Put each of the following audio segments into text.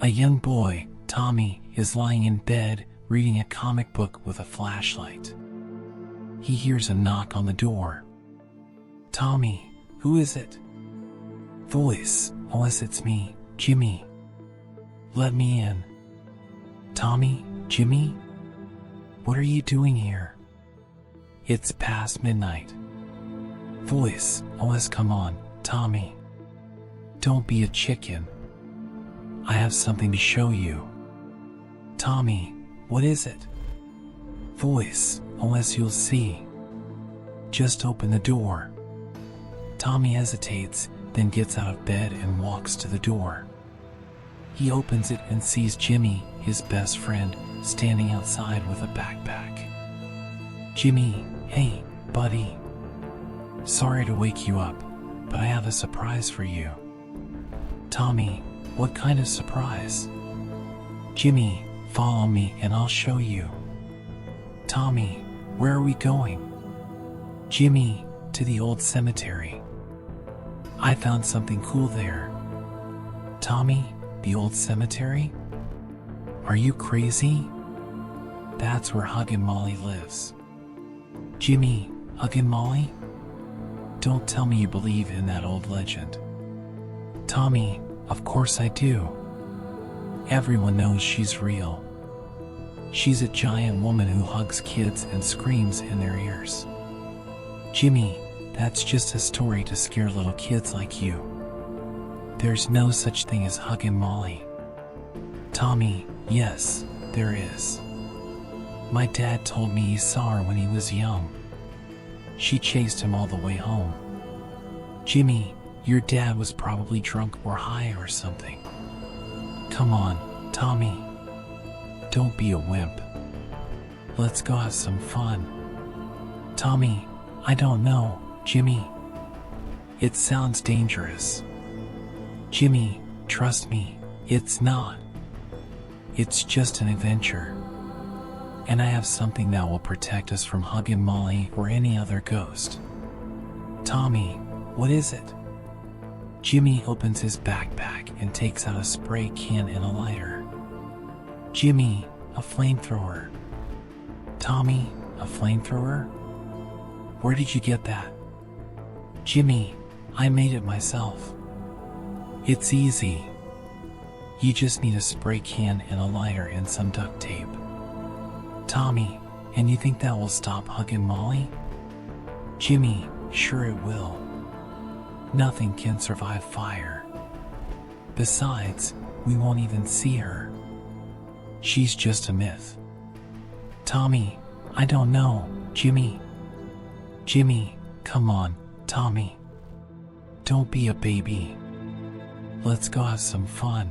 A young boy, Tommy, is lying in bed reading a comic book with a flashlight. He hears a knock on the door. Tommy, who is it? Voice, it's me, Jimmy. Let me in. Tommy, Jimmy? What are you doing here? It's past midnight. Voice, come on, Tommy. Don't be a chicken. I have something to show you. Tommy, what is it? Voice, you'll see. Just open the door. Tommy hesitates, then gets out of bed and walks to the door. He opens it and sees Jimmy, his best friend, standing outside with a backpack. Jimmy, hey, buddy. Sorry to wake you up, but I have a surprise for you. Tommy, what kind of surprise? Jimmy, follow me and I'll show you. Tommy, where are we going? Jimmy, to the old cemetery. I found something cool there. Tommy, the old cemetery? Are you crazy? That's where Huggin Molly lives. Jimmy, Huggin Molly? Don't tell me you believe in that old legend. Tommy, of course I do. Everyone knows she's real. She's a giant woman who hugs kids and screams in their ears. Jimmy, that's just a story to scare little kids like you. There's no such thing as Huggin Molly. Tommy, yes, there is. My dad told me he saw her when he was young. She chased him all the way home. Jimmy, your dad was probably drunk or high or something. Come on, Tommy. Don't be a wimp. Let's go have some fun. Tommy, I don't know, Jimmy. It sounds dangerous. Jimmy, trust me, it's not. It's just an adventure. And I have something that will protect us from Huggin Molly or any other ghost. Tommy, what is it? Jimmy opens his backpack and takes out a spray can and a lighter. Jimmy, a flamethrower. Tommy, a flamethrower? Where did you get that? Jimmy, I made it myself. It's easy. You just need a spray can and a lighter and some duct tape. Tommy, and you think that will stop Huggin Molly? Jimmy, sure it will. Nothing can survive fire. Besides, we won't even see her. She's just a myth. Tommy, I don't know, Jimmy. Jimmy, come on, Tommy. Don't be a baby. Let's go have some fun.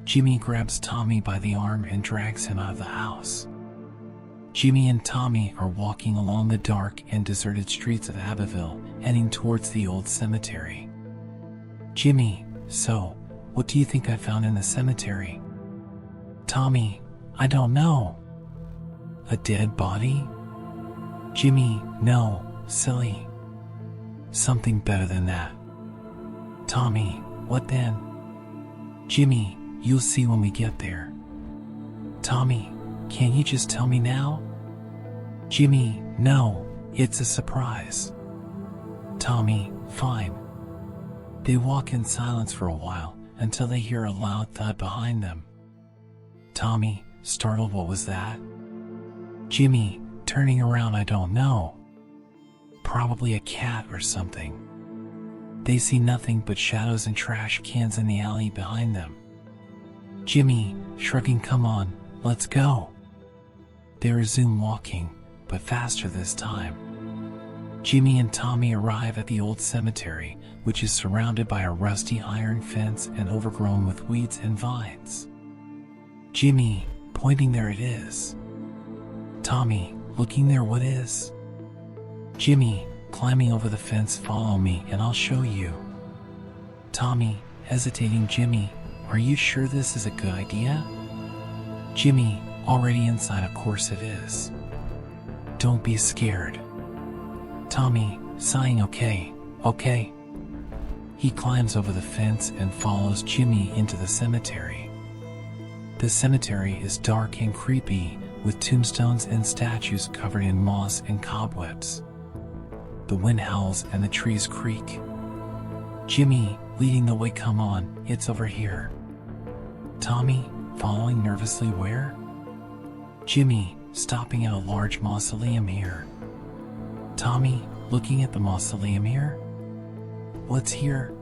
Jimmy grabs Tommy by the arm and drags him out of the house. Jimmy and Tommy are walking along the dark and deserted streets of Abbeville, heading towards the old cemetery. Jimmy, so, what do you think I found in the cemetery? Tommy, I don't know. A dead body? Jimmy, no, silly. Something better than that. Tommy, what then? Jimmy, you'll see when we get there. Tommy, can't you just tell me now? Jimmy, no, it's a surprise. Tommy, fine. They walk in silence for a while until they hear a loud thud behind them. Tommy, startled, what was that? Jimmy, turning around, I don't know. Probably a cat or something. They see nothing but shadows and trash cans in the alley behind them. Jimmy, shrugging, come on, let's go. They resume walking, but faster this time. Jimmy and Tommy arrive at the old cemetery, which is surrounded by a rusty iron fence and overgrown with weeds and vines. Jimmy, pointing, there it is. Tommy, looking, there what is? Jimmy, climbing over the fence, follow me and I'll show you. Tommy, hesitating, Jimmy, are you sure this is a good idea? Jimmy, already inside, of course it is. Don't be scared. Tommy, sighing, okay. He climbs over the fence and follows Jimmy into the cemetery. The cemetery is dark and creepy, with tombstones and statues covered in moss and cobwebs. The wind howls and the trees creak. Jimmy, leading the way, come on, it's over here. Tommy, following nervously, where? Jimmy, stopping at a large mausoleum here. Tommy, looking at the mausoleum here. What's here?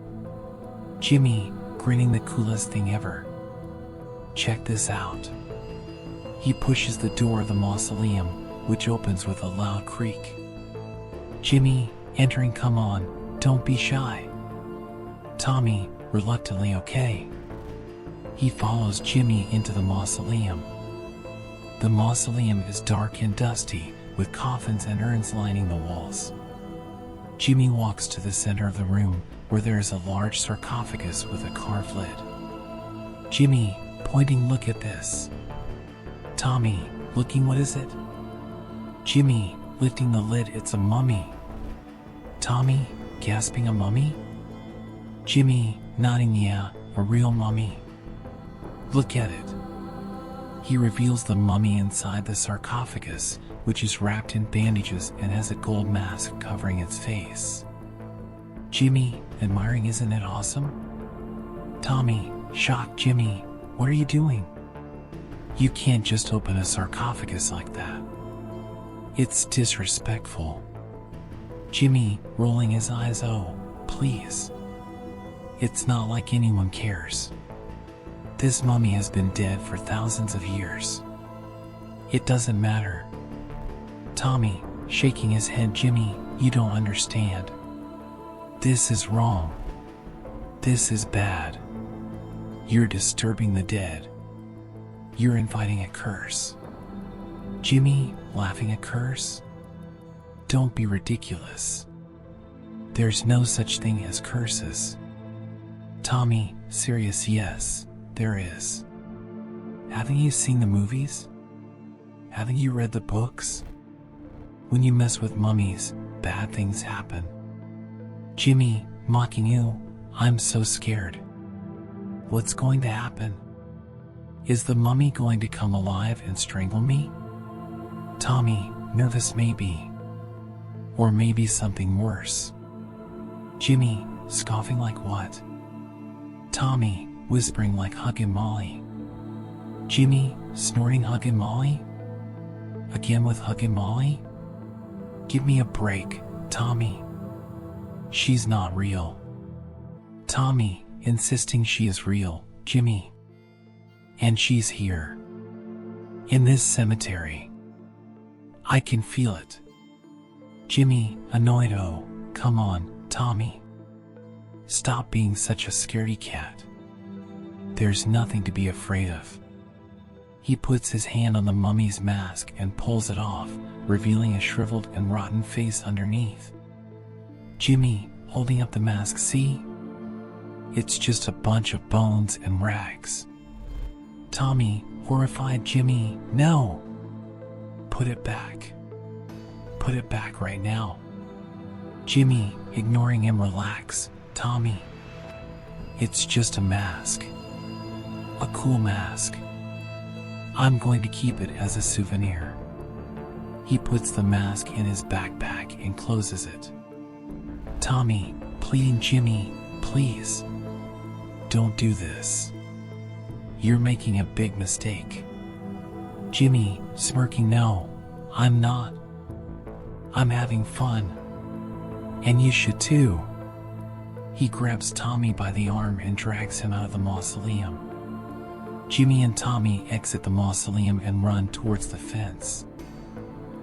Jimmy, grinning, the coolest thing ever. Check this out. He pushes the door of the mausoleum, which opens with a loud creak. Jimmy, entering, come on, don't be shy. Tommy, reluctantly, okay. He follows Jimmy into the mausoleum. The mausoleum is dark and dusty, with coffins and urns lining the walls. Jimmy walks to the center of the room, where there is a large sarcophagus with a carved lid. Jimmy, pointing, look at this. Tommy, looking, what is it? Jimmy, lifting the lid, it's a mummy. Tommy, gasping, a mummy? Jimmy, nodding, yeah, a real mummy. Look at it. He reveals the mummy inside the sarcophagus, which is wrapped in bandages and has a gold mask covering its face. Jimmy, admiring, isn't it awesome? Tommy, shocked, Jimmy, what are you doing? You can't just open a sarcophagus like that. It's disrespectful. Jimmy, rolling his eyes, oh, please. It's not like anyone cares. This mummy has been dead for thousands of years. It doesn't matter. Tommy, shaking his head, Jimmy, you don't understand. This is wrong. This is bad. You're disturbing the dead. You're inviting a curse. Jimmy, laughing, a curse? Don't be ridiculous. There's no such thing as curses. Tommy, serious, yes, there is. Haven't you seen the movies? Haven't you read the books? When you mess with mummies, bad things happen. Jimmy, mocking you, I'm so scared. What's going to happen? Is the mummy going to come alive and strangle me? Tommy, nervous, maybe. Or maybe something worse. Jimmy, scoffing, like what? Tommy, whispering, like Huggin Molly. Jimmy, snorting, Huggin Molly? Again with Huggin Molly? Give me a break, Tommy. She's not real. Tommy, insisting she is real, Jimmy. And she's here. In this cemetery. I can feel it. Jimmy, annoyed, oh, come on, Tommy. Stop being such a scaredy cat. There's nothing to be afraid of. He puts his hand on the mummy's mask and pulls it off, revealing a shriveled and rotten face underneath. Jimmy, holding up the mask, see? It's just a bunch of bones and rags. Tommy, horrified, Jimmy, no! Put it back. Put it back right now. Jimmy, ignoring him, relax, Tommy. It's just a mask. A cool mask. I'm going to keep it as a souvenir. He puts the mask in his backpack and closes it. Tommy, pleading, Jimmy, please. Don't do this. You're making a big mistake. Jimmy, smirking, no, I'm not. I'm having fun. And you should too. He grabs Tommy by the arm and drags him out of the mausoleum. Jimmy and Tommy exit the mausoleum and run towards the fence.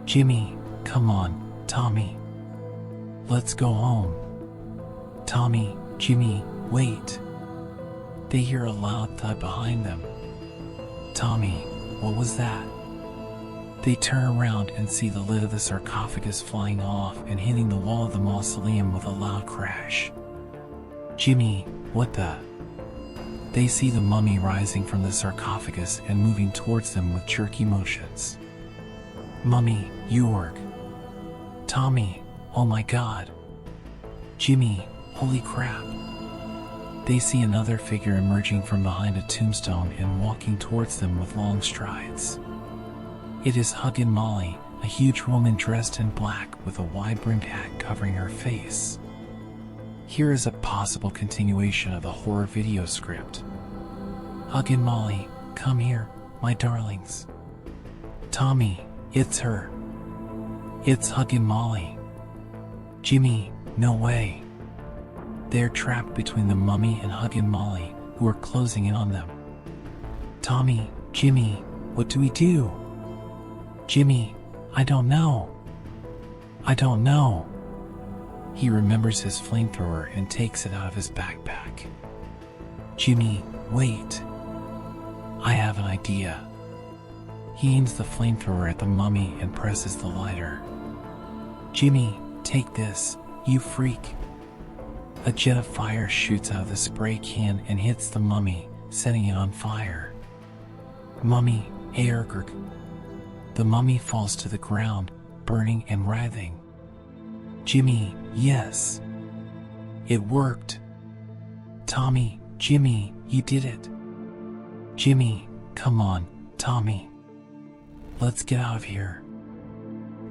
Jimmy, come on, Tommy. Let's go home. Tommy, Jimmy, wait. They hear a loud thud behind them. Tommy, what was that? They turn around and see the lid of the sarcophagus flying off and hitting the wall of the mausoleum with a loud crash. Jimmy, what the? They see the mummy rising from the sarcophagus and moving towards them with jerky motions. Mummy, York. Tommy, oh my god. Jimmy, holy crap. They see another figure emerging from behind a tombstone and walking towards them with long strides. It is Huggin Molly, a huge woman dressed in black with a wide-brimmed hat covering her face. Here is a possible continuation of the horror video script. Huggin Molly, come here, my darlings. Tommy, it's her. It's Huggin Molly. Jimmy, no way. They're trapped between the mummy and Huggin Molly, who are closing in on them. Tommy, Jimmy, what do we do? Jimmy, I don't know. I don't know. He remembers his flamethrower and takes it out of his backpack. Jimmy, wait. I have an idea. He aims the flamethrower at the mummy and presses the lighter. Jimmy, take this, you freak. A jet of fire shoots out of the spray can and hits the mummy, setting it on fire. Mummy, Aergurk. The mummy falls to the ground, burning and writhing. Jimmy, yes. It worked. Tommy, Jimmy, you did it. Jimmy, come on, Tommy. Let's get out of here.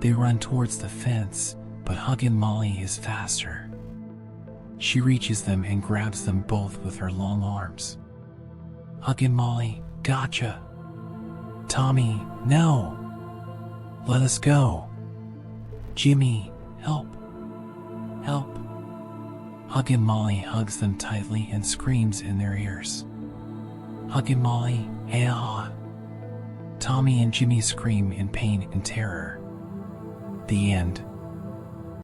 They run towards the fence, but Huggin Molly is faster. She reaches them and grabs them both with her long arms. Huggin Molly, gotcha. Tommy, no. Let us go. Jimmy, help. Help. Huggin Molly hugs them tightly and screams in their ears. Huggin Molly, ah. Tommy and Jimmy scream in pain and terror. The end.